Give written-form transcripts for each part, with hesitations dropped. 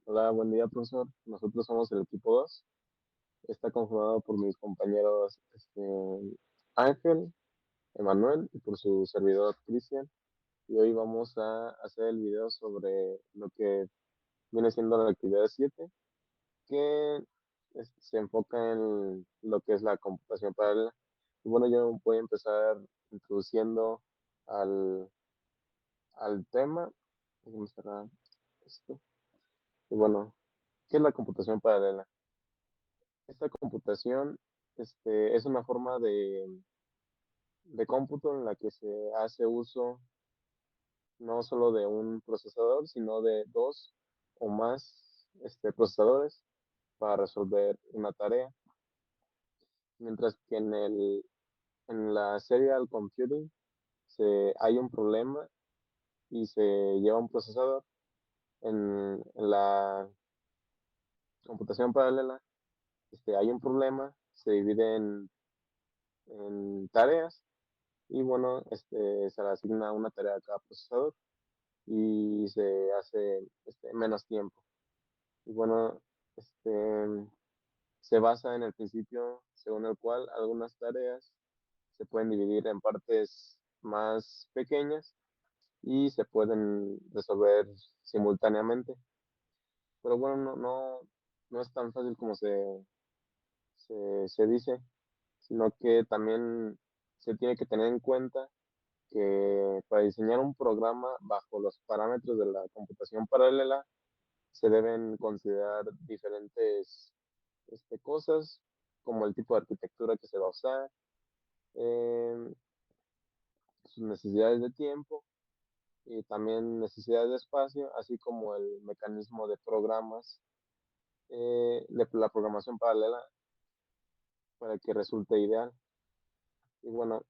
Hola, buen día, profesor. Nosotros somos el equipo 2. Está conformado por mis compañeros Ángel, Emanuel y por su servidor Cristian. Y hoy vamos a hacer el video sobre lo que viene siendo la actividad 7, que se enfoca en lo que es la computación paralela. Y bueno, yo voy a empezar introduciendo al, al tema. Vamos a cerrar esto. Y bueno, ¿qué es la computación paralela? Esta computación es una forma de cómputo en la que se hace uso no solo de un procesador, sino de dos o más procesadores para resolver una tarea. Mientras que en la serial computing hay un problema y se lleva un procesador. En la computación paralela hay un problema, se divide en tareas. Y bueno, se le asigna una tarea a cada procesador y se hace menos tiempo. Y bueno, este, se basa en el principio según el cual algunas tareas se pueden dividir en partes más pequeñas y se pueden resolver simultáneamente. Pero bueno, no es tan fácil como se dice, sino que también se tiene que tener en cuenta que para diseñar un programa bajo los parámetros de la computación paralela se deben considerar diferentes cosas, como el tipo de arquitectura que se va a usar, eh, sus necesidades de tiempo y también necesidades de espacio, así como el mecanismo de programas de la programación paralela para que resulte ideal. Y bueno,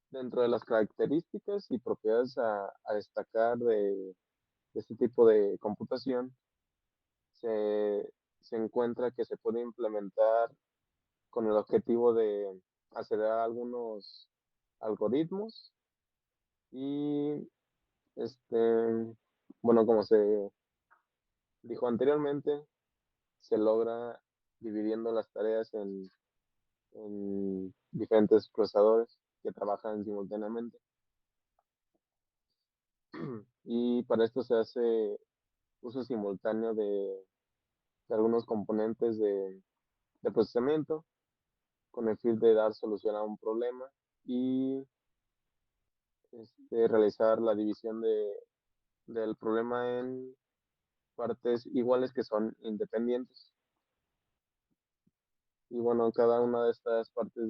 dentro de las características y propiedades a destacar de este tipo de computación, se encuentra que se puede implementar con el objetivo de acelerar algunos algoritmos y, bueno, como se dijo anteriormente, se logra dividiendo las tareas en diferentes procesadores que trabajan simultáneamente. Y para esto se hace uso simultáneo de algunos componentes de procesamiento con el fin de dar solución a un problema y realizar la división del problema en partes iguales que son independientes. Y bueno, cada una de estas partes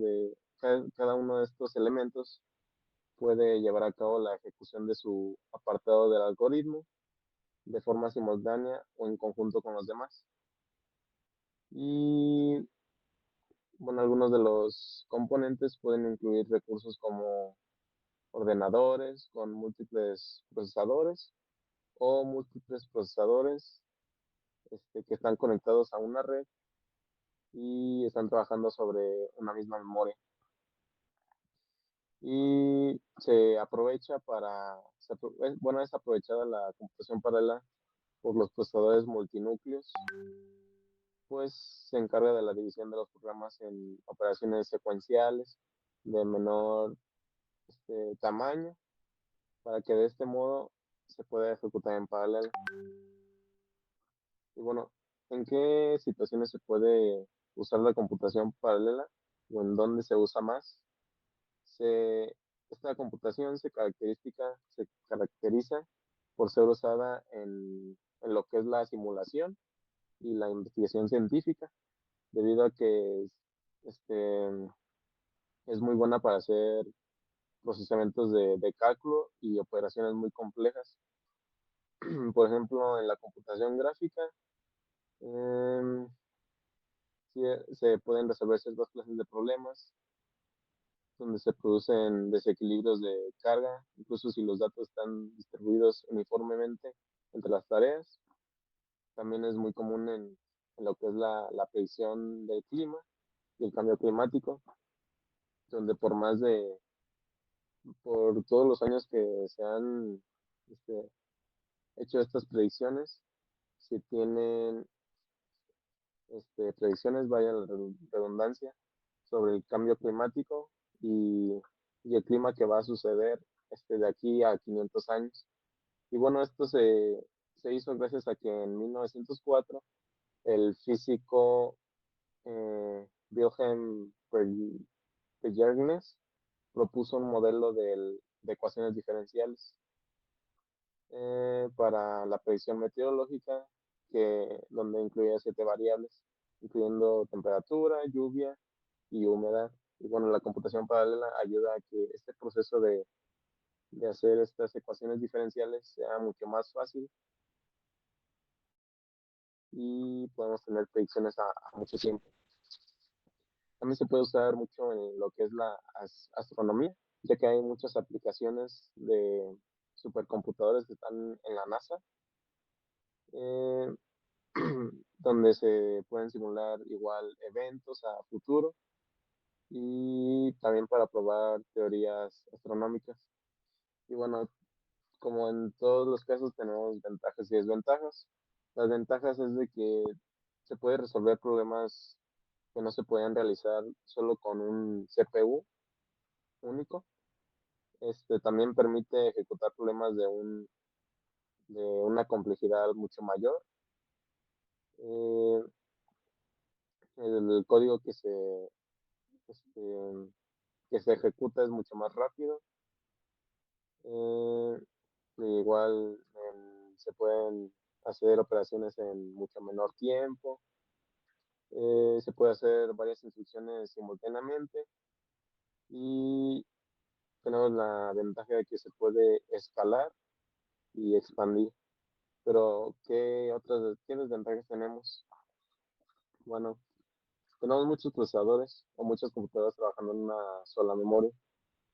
cada uno de estos elementos puede llevar a cabo la ejecución de su apartado del algoritmo de forma simultánea o en conjunto con los demás. Y bueno, algunos de los componentes pueden incluir recursos como ordenadores con múltiples procesadores o múltiples procesadores que están conectados a una red y están trabajando sobre una misma memoria. Y se aprovecha bueno, es aprovechada la computación paralela por los procesadores multinúcleos, pues se encarga de la división de los programas en operaciones secuenciales de menor tamaño para que de este modo se pueda ejecutar en paralelo. Y bueno, ¿en qué situaciones se puede usar la computación paralela o en dónde se usa más? Se, Esta computación se caracteriza por ser usada en lo que es la simulación y la investigación científica, debido a que este, es muy buena para hacer procesamientos de cálculo y operaciones muy complejas. Por ejemplo, en la computación gráfica, eh, se pueden resolver ciertas clases de problemas donde se producen desequilibrios de carga, incluso si los datos están distribuidos uniformemente entre las tareas. También es muy común en lo que es la predicción del clima y el cambio climático, donde por todos los años que se han este, hecho estas predicciones, si tienen predicciones, vaya la redundancia, sobre el cambio climático y, y el clima que va a suceder de aquí a 500 años. Y bueno, esto se hizo gracias a que en 1904 el físico Wilhelm Pejrness propuso un modelo de ecuaciones diferenciales para la predicción meteorológica, donde incluía 7 variables, incluyendo temperatura, lluvia y humedad. Y bueno, la computación paralela ayuda a que este proceso de hacer estas ecuaciones diferenciales sea mucho más fácil y podemos tener predicciones a mucho tiempo. También se puede usar mucho en lo que es la astronomía, ya que hay muchas aplicaciones de supercomputadores que están en la NASA, eh, donde se pueden simular igual eventos a futuro y también para probar teorías astronómicas. Y bueno, como en todos los casos tenemos ventajas y desventajas. Las ventajas es de que se puede resolver problemas que no se pueden realizar solo con un CPU único. También permite ejecutar problemas de una complejidad mucho mayor. Eh, el código este, que se ejecuta es mucho más rápido. Eh, igual se pueden hacer operaciones en mucho menor tiempo. Se puede hacer varias instrucciones simultáneamente y tenemos la ventaja de que se puede escalar y expandir. Pero, ¿qué desventajas tenemos? Bueno, tenemos muchos procesadores o muchas computadoras trabajando en una sola memoria.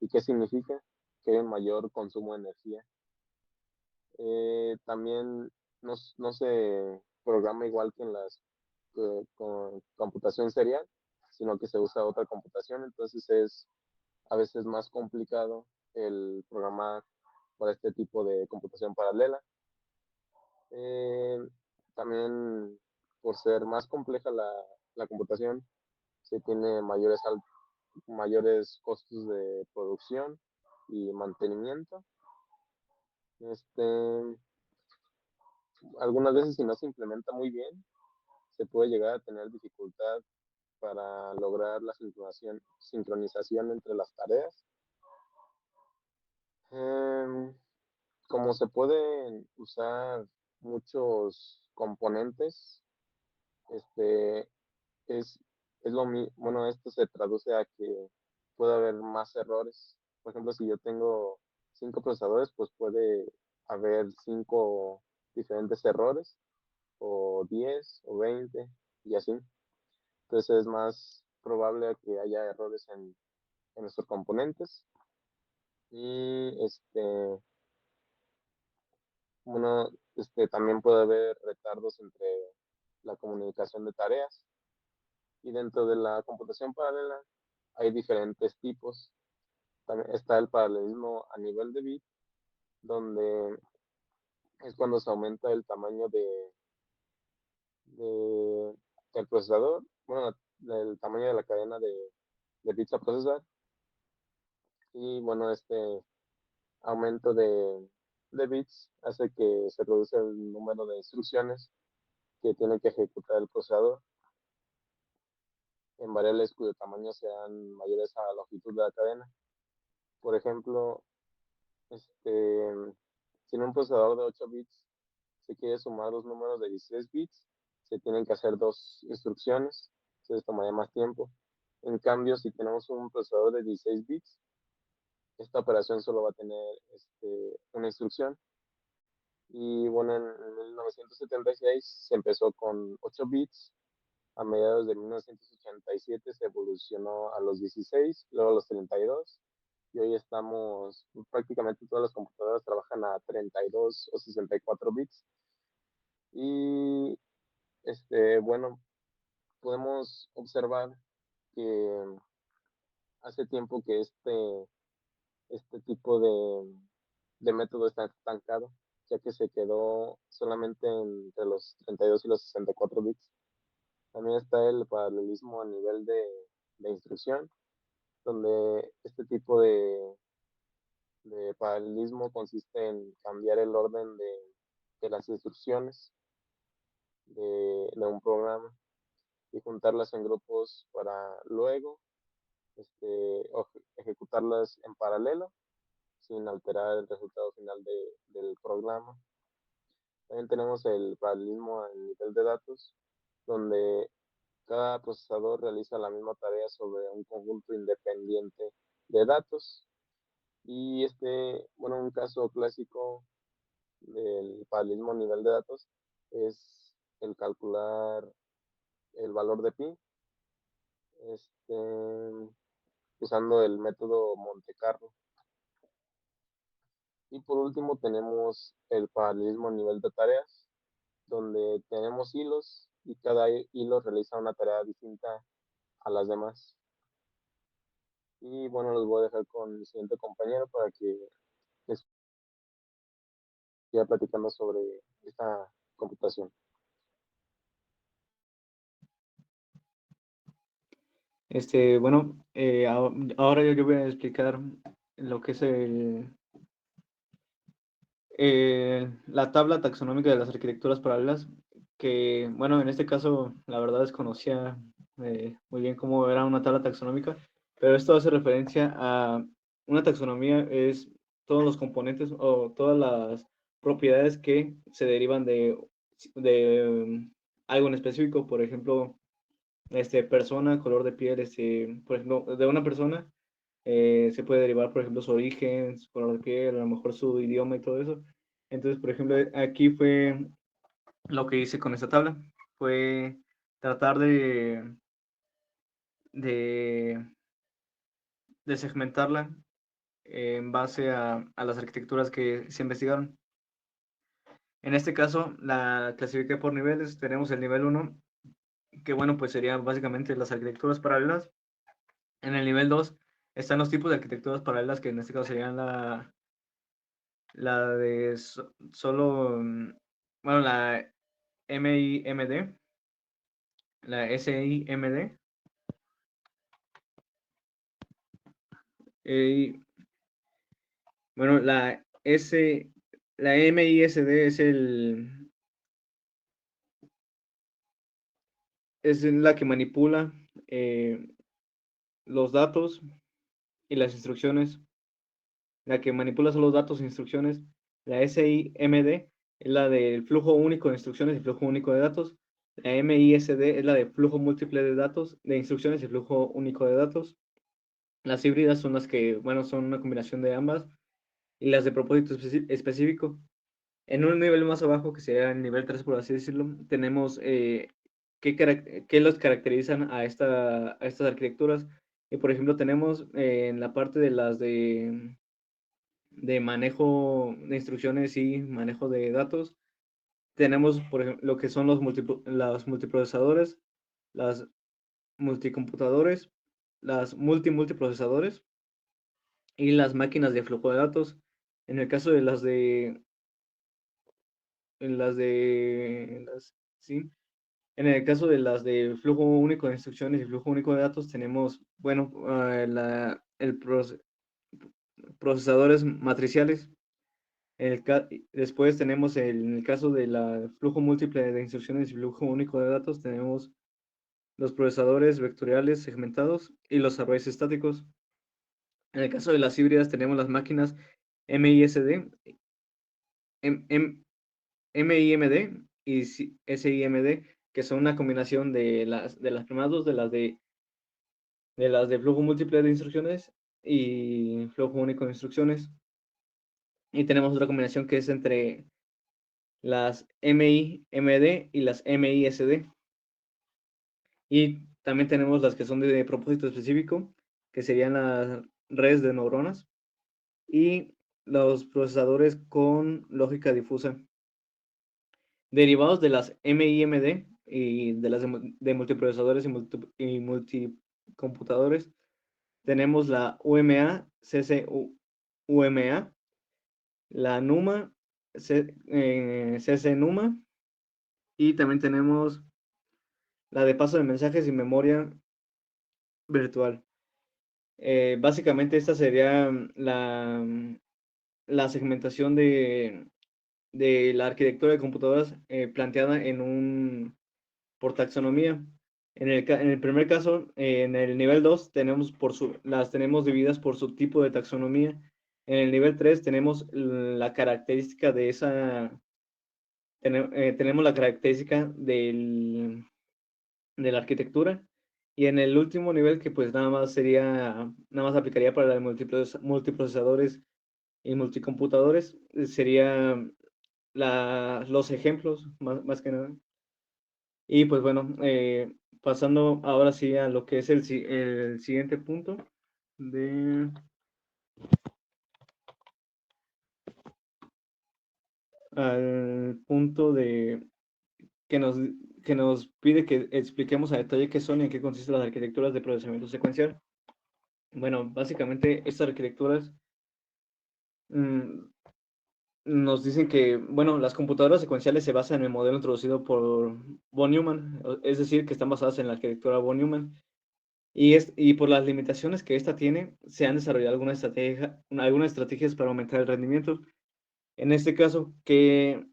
¿Y qué significa? Que hay un mayor consumo de energía. También no se programa igual que en las con computación serial, sino que se usa otra computación, entonces es a veces más complicado el programar por este tipo de computación paralela. Eh, También por ser más compleja la computación, se tiene mayores costos de producción y mantenimiento. Este, Algunas veces si no se implementa muy bien, se puede llegar a tener dificultad para lograr la sincronización entre las tareas. Em, Como se pueden usar muchos componentes, este, es, bueno, esto se traduce a que puede haber más errores. Por ejemplo, si yo tengo 5 procesadores, pues puede haber 5 diferentes errores, o 10, o 20, y así. Entonces es más probable que haya errores en nuestros componentes. Y bueno, también puede haber retardos entre la comunicación de tareas. Y dentro de la computación paralela hay diferentes tipos. También está el paralelismo a nivel de bit, donde es cuando se aumenta el tamaño de- del procesador, bueno, el tamaño de la cadena de bits a procesar. Y bueno, este aumento de bits hace que se reduce el número de instrucciones que tiene que ejecutar el procesador en variables cuyo tamaño sean mayores a la longitud de la cadena. Por ejemplo, si en un procesador de 8 bits se quiere sumar dos números de 16 bits, se tienen que hacer dos instrucciones, entonces tomaría más tiempo. En cambio, si tenemos un procesador de 16 bits, esta operación solo va a tener una instrucción. Y bueno, en 1976 se empezó con 8 bits, a mediados de 1987 se evolucionó a los 16, luego a los 32, y hoy estamos, prácticamente todas las computadoras trabajan a 32 o 64 bits. Y bueno, podemos observar que hace tiempo que este tipo de método está estancado. ya que se quedó solamente entre los 32 y los 64 bits. También está el paralelismo a nivel de instrucción, donde este tipo de paralelismo consiste en cambiar el orden de las instrucciones de un programa y juntarlas en grupos para luego ejecutarlas en paralelo sin alterar el resultado final del programa. También tenemos el paralelismo a nivel de datos, donde cada procesador realiza la misma tarea sobre un conjunto independiente de datos. Y bueno, un caso clásico del paralelismo a nivel de datos es el calcular el valor de pi, este, usando el método Monte Carlo. Y por último tenemos el paralelismo a nivel de tareas, donde tenemos hilos y cada hilo realiza una tarea distinta a las demás. Y bueno, los voy a dejar con mi siguiente compañero para que les siga platicando sobre esta computación. Bueno, ahora yo voy a explicar lo que es la tabla taxonómica de las arquitecturas paralelas, que, bueno, en este caso, la verdad desconocía muy bien cómo era una tabla taxonómica, pero esto hace referencia a una taxonomía, es todos los componentes o todas las propiedades que se derivan de algo en específico, por ejemplo, persona, color de piel, por ejemplo, de una persona se puede derivar, por ejemplo, su origen, su color de piel, a lo mejor su idioma y todo eso. Entonces, por ejemplo, aquí fue lo que hice con esta tabla, fue tratar de, de segmentarla en base a las arquitecturas que se investigaron. En este caso, la clasifiqué por niveles. Tenemos el nivel 1, que bueno, pues serían básicamente las arquitecturas paralelas. En el nivel 2 están los tipos de arquitecturas paralelas, que en este caso serían la de solo, bueno, la MIMD, la SIMD, y bueno, la MISD es la que manipula los datos y las instrucciones. La que manipula solo los datos e instrucciones. La SIMD es la del flujo único de instrucciones y flujo único de datos. La MISD es la de flujo múltiple de datos, de instrucciones y flujo único de datos. Las híbridas son las que, bueno, son una combinación de ambas. Y las de propósito específico. En un nivel más abajo, que sería el nivel 3 por así decirlo, tenemos qué los caracterizan a estas arquitecturas. Y por ejemplo, tenemos en la parte de las de manejo de instrucciones y manejo de datos, tenemos por ejemplo lo que son los multiprocesadores, las multicomputadores, las multiprocesadores y las máquinas de flujo de datos. En el caso de sí, en el caso de las de flujo único de instrucciones y flujo único de datos, tenemos, bueno, procesadores matriciales. Después tenemos en el caso de la flujo múltiple de instrucciones y flujo único de datos, tenemos los procesadores vectoriales segmentados y los arrays estáticos. En el caso de las híbridas tenemos las máquinas MISD, M- M- MIMD y SIMD, que son una combinación de las primeras dos, de las de flujo múltiple de instrucciones y flujo único de instrucciones. Y tenemos otra combinación que es entre las MIMD y las MISD. Y también tenemos las que son de propósito específico, que serían las redes de neuronas y los procesadores con lógica difusa. Derivados de las MIMD y de las de multiprocesadores y multicomputadores, tenemos la UMA, CCUMA, la NUMA CC-NUMA, y también tenemos la de paso de mensajes y memoria virtual. Básicamente esta sería la segmentación de la arquitectura de computadoras planteada por taxonomía. En el primer caso, en el nivel 2, las tenemos divididas por subtipo de taxonomía. En el nivel 3 tenemos la característica tenemos la característica de la arquitectura. Y en el último nivel, que pues nada más aplicaría para los multiprocesadores y multicomputadores, sería los ejemplos, más que nada. Y pues bueno, pasando ahora sí a lo que es el siguiente punto, de, al punto que nos, que nos pide que expliquemos a detalle qué son y en qué consisten las arquitecturas de procesamiento secuencial. Bueno, básicamente estas arquitecturas mm, nos dicen que, bueno, las computadoras secuenciales se basan en el modelo introducido por von Neumann, es decir, que están basadas en la arquitectura von Neumann. Y por las limitaciones que esta tiene, se han desarrollado algunas estrategias para aumentar el rendimiento. En este caso, que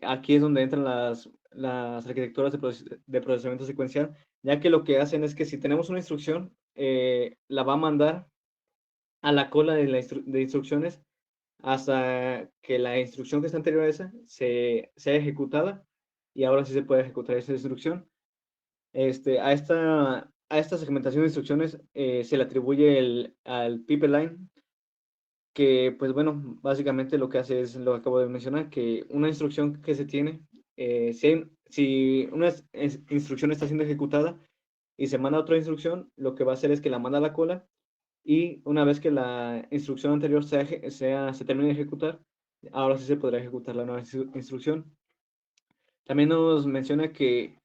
aquí es donde entran las arquitecturas de procesamiento secuencial, ya que lo que hacen es que si tenemos una instrucción, la va a mandar a la cola de instrucciones hasta que la instrucción que está anterior a esa sea ejecutada, y ahora sí se puede ejecutar esa instrucción. A esta segmentación de instrucciones se le atribuye al pipeline, que pues bueno, básicamente lo que hace es lo que acabo de mencionar, que una instrucción que se tiene, si una instrucción está siendo ejecutada y se manda otra instrucción, lo que va a hacer es que la manda a la cola, y una vez que la instrucción anterior se termine de ejecutar, ahora sí se podrá ejecutar la nueva instrucción. También nos menciona que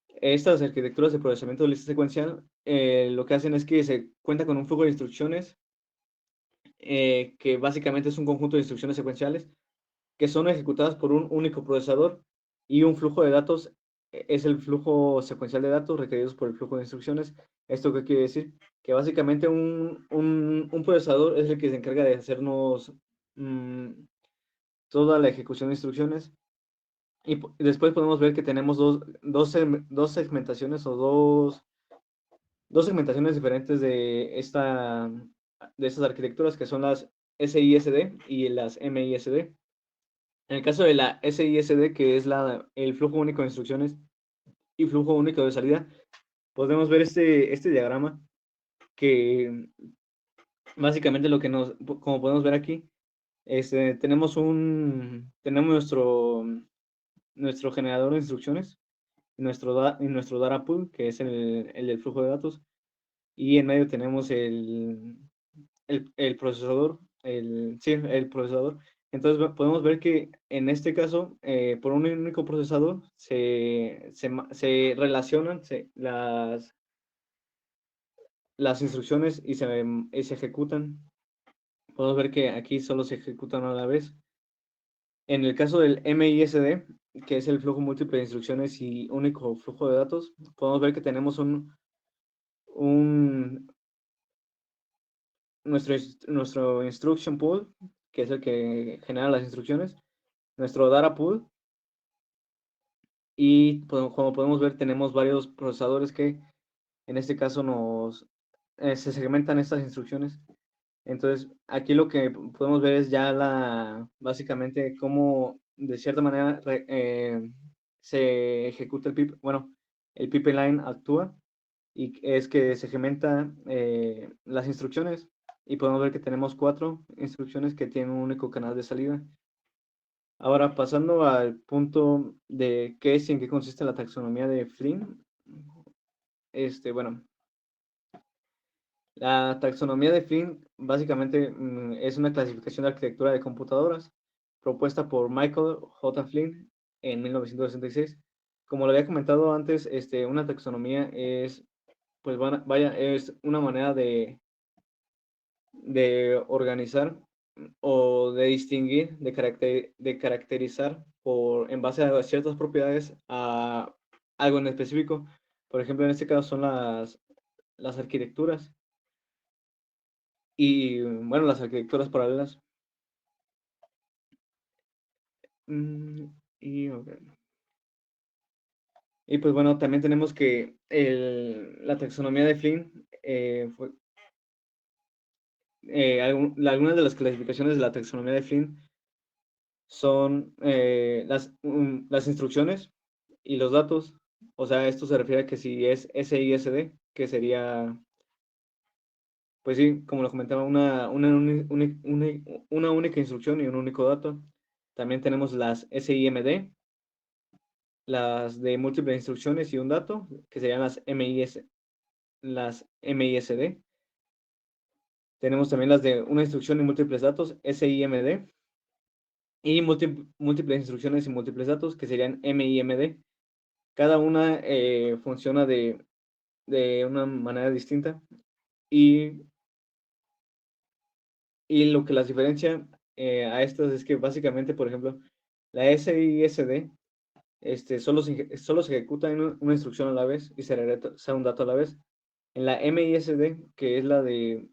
estas arquitecturas de procesamiento de lista secuencial lo que hacen es que se cuenta con un flujo de instrucciones que básicamente es un conjunto de instrucciones secuenciales que son ejecutadas por un único procesador, y un flujo de datos es el flujo secuencial de datos requeridos por el flujo de instrucciones. ¿Esto qué quiere decir? Que básicamente un procesador es el que se encarga de hacernos mm, toda la ejecución de instrucciones. Y después podemos ver que tenemos dos segmentaciones o dos segmentaciones diferentes de estas arquitecturas, que son las SISD y las MISD. En el caso de la SISD, que es el flujo único de instrucciones y flujo único de salida, podemos ver este diagrama que básicamente como podemos ver aquí, tenemos nuestro generador de instrucciones, y nuestro data pool, que es el del flujo de datos, y en medio tenemos el procesador, sí, el procesador. Entonces podemos ver que en este caso, por un único procesador, se relacionan las instrucciones y se ejecutan. Podemos ver que aquí solo se ejecutan a la vez. En el caso del MISD, que es el flujo múltiple de instrucciones y único flujo de datos, podemos ver que tenemos un, nuestro instruction pool, que es el que genera las instrucciones, nuestro data pool, y como podemos ver tenemos varios procesadores que en este caso se segmentan estas instrucciones. Entonces aquí lo que podemos ver es ya básicamente cómo de cierta manera se ejecuta el pipeline actúa, y es que se segmenta las instrucciones, y podemos ver que tenemos 4 instrucciones que tienen un único canal de salida. Ahora, pasando al punto de qué es y en qué consiste la taxonomía de Flynn. Bueno, la taxonomía de Flynn básicamente es una clasificación de arquitectura de computadoras propuesta por Michael J. Flynn en 1966. Como lo había comentado antes, una taxonomía es una manera de organizar o de distinguir, de caracterizar en base a ciertas propiedades a algo en específico. Por ejemplo, en este caso son las arquitecturas y, bueno, las arquitecturas paralelas. Mm, Y, ok. Y pues bueno, también tenemos que la taxonomía de Flynn algunas de las clasificaciones de la taxonomía de Flynn son las instrucciones y los datos. O sea, esto se refiere a que si es SISD, que sería, pues sí, como lo comentaba, una única instrucción y un único dato. También tenemos las SIMD, las de múltiples instrucciones y un dato, que serían las MISD. Tenemos también las de una instrucción y múltiples datos, SIMD, y múltiples instrucciones y múltiples datos, que serían MIMD. Cada una funciona de una manera distinta y, y lo que las diferencia a estas es que básicamente, por ejemplo, la SISD solo se ejecuta en una instrucción a la vez y se regresa un dato a la vez. En la MISD, que es la de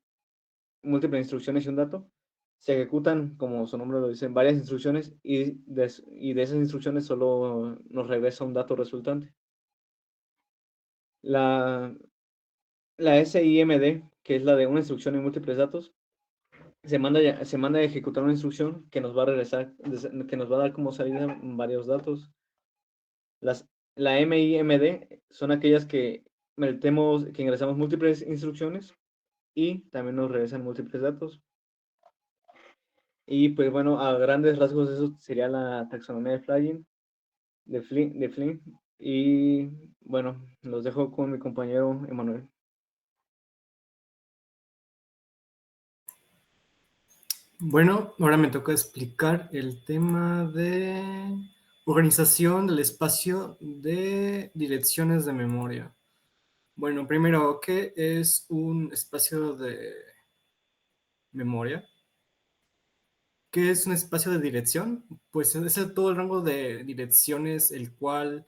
múltiples instrucciones y un dato, se ejecutan, como su nombre lo dice, varias instrucciones y de esas instrucciones solo nos regresa un dato resultante. La, la SIMD, que es la de una instrucción y múltiples datos, se manda a ejecutar una instrucción que nos va a regresar, que nos va a dar como salida varios datos. La MIMD son aquellas que ingresamos múltiples instrucciones y también nos regresan múltiples datos. Y pues bueno, a grandes rasgos eso sería la taxonomía de Flynn. Y bueno, los dejo con mi compañero Emanuel. Bueno, ahora me toca explicar el tema de organización del espacio de direcciones de memoria. Bueno, primero, ¿qué es un espacio de memoria? ¿Qué es un espacio de dirección? Pues es todo el rango de direcciones el cual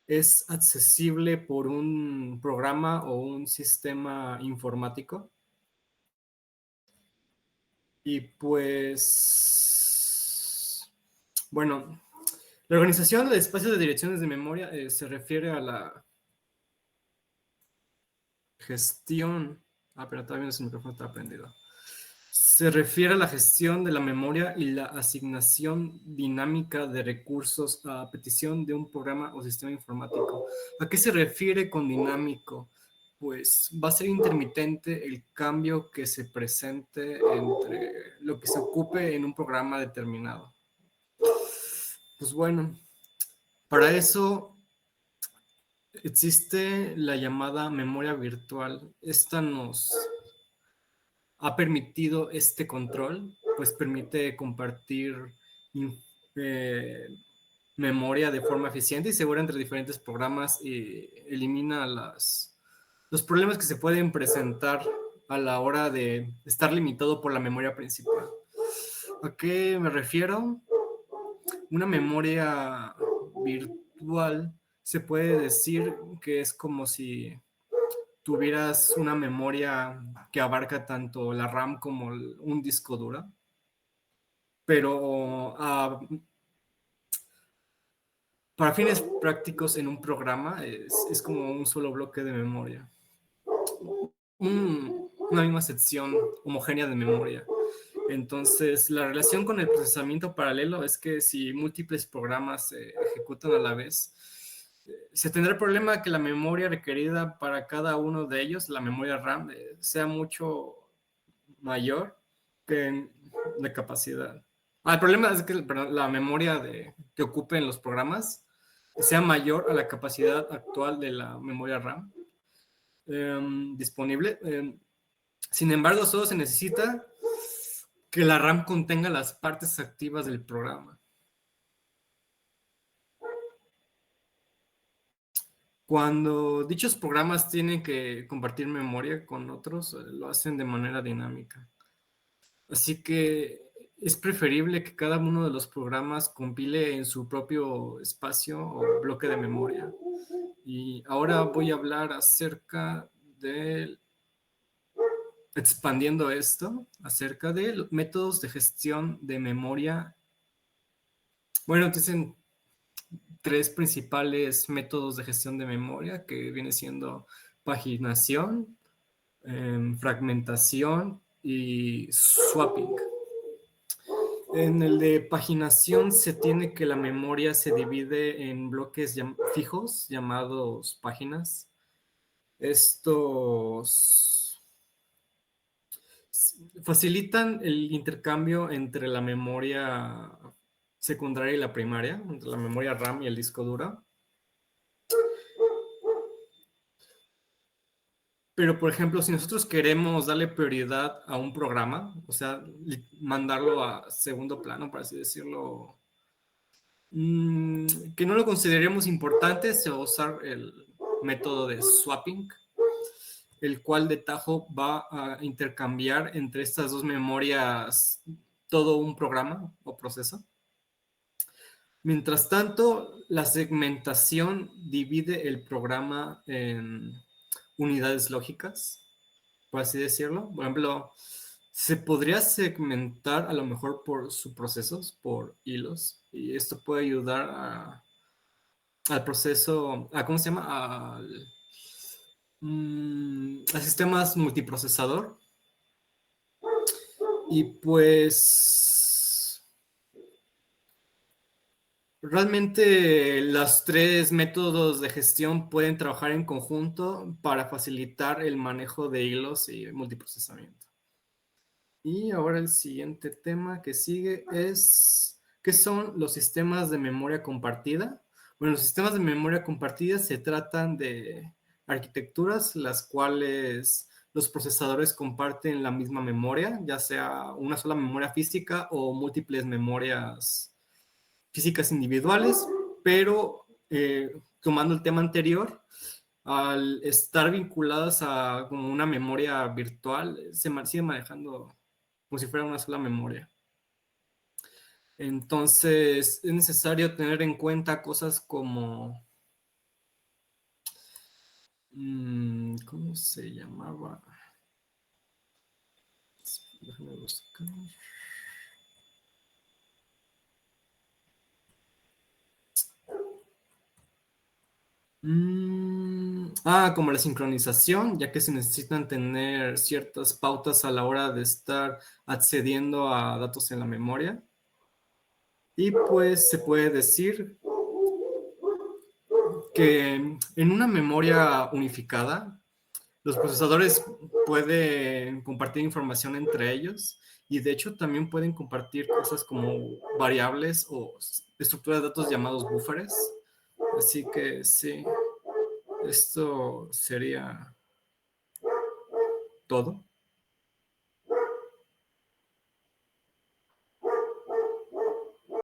es accesible por un programa o un sistema informático. Y pues, bueno, la organización de espacios de direcciones de memoria se refiere a la gestión. Pero todavía el micrófono está prendido. Se refiere a la gestión de la memoria y la asignación dinámica de recursos a petición de un programa o sistema informático. ¿A qué se refiere con dinámico? Pues va a ser intermitente el cambio que se presente entre lo que se ocupe en un programa determinado. Pues bueno, para eso existe la llamada memoria virtual. Esta nos ha permitido este control, pues permite compartir eh, memoria de forma eficiente y segura entre diferentes programas y elimina los problemas que se pueden presentar a la hora de estar limitado por la memoria principal. ¿A qué me refiero? Una memoria virtual se puede decir que es como si tuvieras una memoria que abarca tanto la RAM como un disco duro, pero para fines prácticos en un programa es como un solo bloque de memoria, una misma sección homogénea de memoria. Entonces, la relación con el procesamiento paralelo es que si múltiples programas se ejecutan a la vez, se tendrá el problema que la memoria requerida para cada uno de ellos, la memoria RAM, sea mucho mayor que la capacidad. El problema es que la memoria que ocupen los programas sea mayor a la capacidad actual de la memoria RAM disponible. Sin embargo, solo se necesita que la RAM contenga las partes activas del programa. Cuando dichos programas tienen que compartir memoria con otros, lo hacen de manera dinámica. Así que es preferible que cada uno de los programas compile en su propio espacio o bloque de memoria. Y ahora voy a hablar acerca de, expandiendo esto, acerca de los métodos de gestión de memoria. Bueno, dicen tres principales métodos de gestión de memoria, que viene siendo paginación, fragmentación y swapping. En el de paginación se tiene que la memoria se divide en bloques fijos llamados páginas. Estos facilitan el intercambio entre la memoria secundaria y la primaria, entre la memoria RAM y el disco duro. Pero, por ejemplo, si nosotros queremos darle prioridad a un programa, o sea, mandarlo a segundo plano, por así decirlo, que no lo consideremos importante, se va a usar el método de swapping, el cual de tajo va a intercambiar entre estas dos memorias todo un programa o proceso. Mientras tanto, la segmentación divide el programa en unidades lógicas, por así decirlo. Por ejemplo, se podría segmentar a lo mejor por subprocesos, por hilos, y esto puede ayudar al proceso, ¿cómo se llama? A sistemas multiprocesador. Y pues realmente los tres métodos de gestión pueden trabajar en conjunto para facilitar el manejo de hilos y multiprocesamiento. Y ahora el siguiente tema que sigue es, ¿qué son los sistemas de memoria compartida? Bueno, los sistemas de memoria compartida se tratan de arquitecturas las cuales los procesadores comparten la misma memoria, ya sea una sola memoria física o múltiples memorias físicas individuales, pero tomando el tema anterior, al estar vinculadas a como una memoria virtual, se sigue manejando como si fuera una sola memoria. Entonces, es necesario tener en cuenta cosas como, ¿cómo se llamaba? Déjame buscar. Como la sincronización, ya que se necesitan tener ciertas pautas a la hora de estar accediendo a datos en la memoria. Y pues se puede decir que en una memoria unificada, los procesadores pueden compartir información entre ellos y de hecho también pueden compartir cosas como variables o estructuras de datos llamados búferes. Así que sí, esto sería todo.